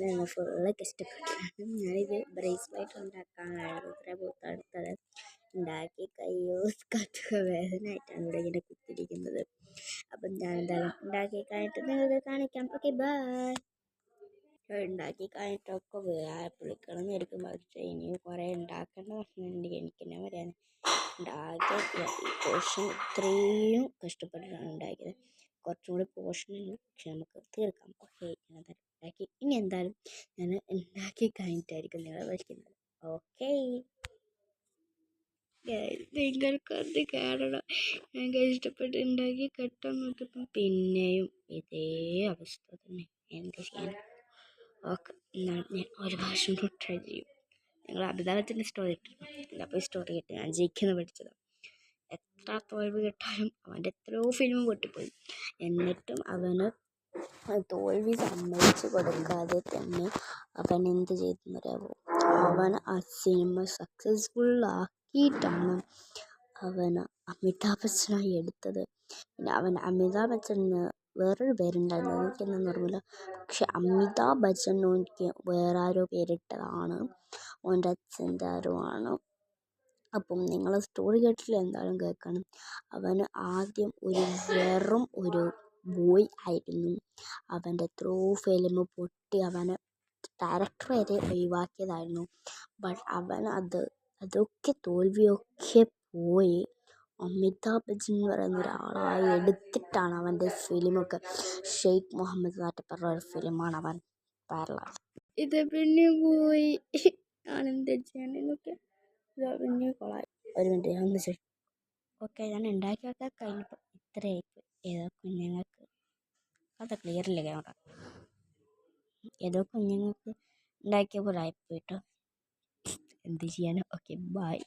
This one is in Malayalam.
ഞാനിന്ന് ഫുള്ള് കഷ്ടപ്പെട്ടാണ് ഞാനിത് ബ്രേസ്ലെറ്റ് ഉണ്ടാക്കാനായിരുന്നു അടുത്തത് ഉണ്ടാക്കി കയ്യോ കറ്റുക വേദനയായിട്ടാണ് ഇവിടെ ഇങ്ങനെ കുത്തിരിക്കുന്നത്. അപ്പം ഞാൻ എന്തായാലും ഉണ്ടാക്കി കഴിഞ്ഞിട്ട് നിങ്ങൾക്ക് കാണിക്കാം. Okay bye. ഉണ്ടാക്കി കഴിഞ്ഞിട്ടൊക്കെ പുളിക്കളഞ്ഞ് എടുക്കുമ്പോൾ പക്ഷേ ഇനിയും കുറേ ഉണ്ടാക്കേണ്ട പറഞ്ഞിട്ടുണ്ട്. എനിക്ക് തന്നെ പറയാൻ ഉണ്ടാക്കിയ ഈ പോർഷൻ ഇത്രയും കഷ്ടപ്പെട്ടിട്ടാണ് ഉണ്ടാക്കിയത്. കുറച്ചും കൂടി പോർഷനുണ്ട്, പക്ഷെ നമുക്ക് തീർക്കാം. ഓക്കെ ഉണ്ടാക്കി ഇനി എന്തായാലും ഞാൻ ഉണ്ടാക്കി കഴിഞ്ഞിട്ടായിരിക്കും നിങ്ങൾ വിളിക്കുന്നത്. ഓക്കെ നിങ്ങൾക്കത് കാണണം. ഞാൻ കഷ്ടപ്പെട്ട് ഉണ്ടാക്കി കെട്ടാൻ നോക്കിയപ്പം പിന്നെയും ഇതേ അവസ്ഥ തന്നെ. എന്ത് ചെയ്യാൻ? ഓക്കെ എന്നാൽ ഞാൻ ഒരു പ്രാവശ്യം കൂടി ട്രൈ ചെയ്യും. നിങ്ങൾ അഭിതാപത്തിൻ്റെ സ്റ്റോറി ഇട്ടിരുന്നു. അപ്പോൾ ഈ സ്റ്റോറി കിട്ടി ഞാൻ ജയിക്കുന്ന പഠിച്ചത്. എത്ര തോൽവി കിട്ടാനും അവൻ്റെ എത്രയോ ഫിലിം പൊട്ടിപ്പോയി, എന്നിട്ടും അവന് തോൽവി സമ്മതിച്ച് കൊടുക്കാതെ തന്നെ അവൻ എന്ത് ചെയ്തെന്നറിയാമോ? അവൻ ആ സിനിമ സക്സസ്ഫുള്ളാക്കിയിട്ടാണ് അവന് അമിതാഭ് ബച്ചനായി എടുത്തത്. പിന്നെ അവൻ അമിതാഭ് ബച്ചന് വേറൊരു പേരുണ്ടായിരുന്നു, എനിക്കൊന്നും ഓർമ്മയില്ല. പക്ഷെ അമിതാഭ് ബച്ചൻ എനിക്ക് വേറെ ആരോ പേരിട്ടതാണ്, ഓൻ്റെ അച്ഛൻ്റെ ആരോ ആണ്. അപ്പം നിങ്ങൾ സ്റ്റോറി കേട്ടില്ല, എന്തായാലും കേൾക്കണം. അവന് ആദ്യം വെറും ഒരു ബോയ് ആയിരുന്നു. അവൻ്റെ എത്രയോ ഫിലിം പൊട്ടി അവനെ ഡയറക്ടർ വരെ ഒഴിവാക്കിയതായിരുന്നു. ബട്ട് അവൻ അതൊക്കെ തോൽവിയൊക്കെ പോയി അമിതാഭ് ബച്ചൻ എന്ന് പറയുന്ന ഒരാളായി എടുത്തിട്ടാണ് അവൻ്റെ ഫിലിമൊക്കെ. ഷെയ്ഖ് മുഹമ്മദ് നാട്ടിൽ പറഞ്ഞ ഒരു ഫിലിമാണ് അവൻ വൈറലായത്. ഇത് പിന്നെ പോയി ആണെന്താ ചെയ്യാനൊക്കെ പിന്നെ കൊളായി. ഒരു മിനിറ്റ് ഞാൻ ഒന്ന് ചെയ്യും. ഓക്കെ ഞാൻ ഉണ്ടാക്കിയൊക്കെ കഴിഞ്ഞപ്പോൾ ഇത്രയായിപ്പോൾ. ഏതോ കുഞ്ഞുങ്ങൾക്ക് അത് ക്ലിയറില്ല ക്യാമറ. ഏതോ കുഞ്ഞുങ്ങൾക്ക് ഉണ്ടാക്കിയ പോലെ ആയിപ്പോയിട്ടോ. എന്ത് ചെയ്യാനോ. Okay bye.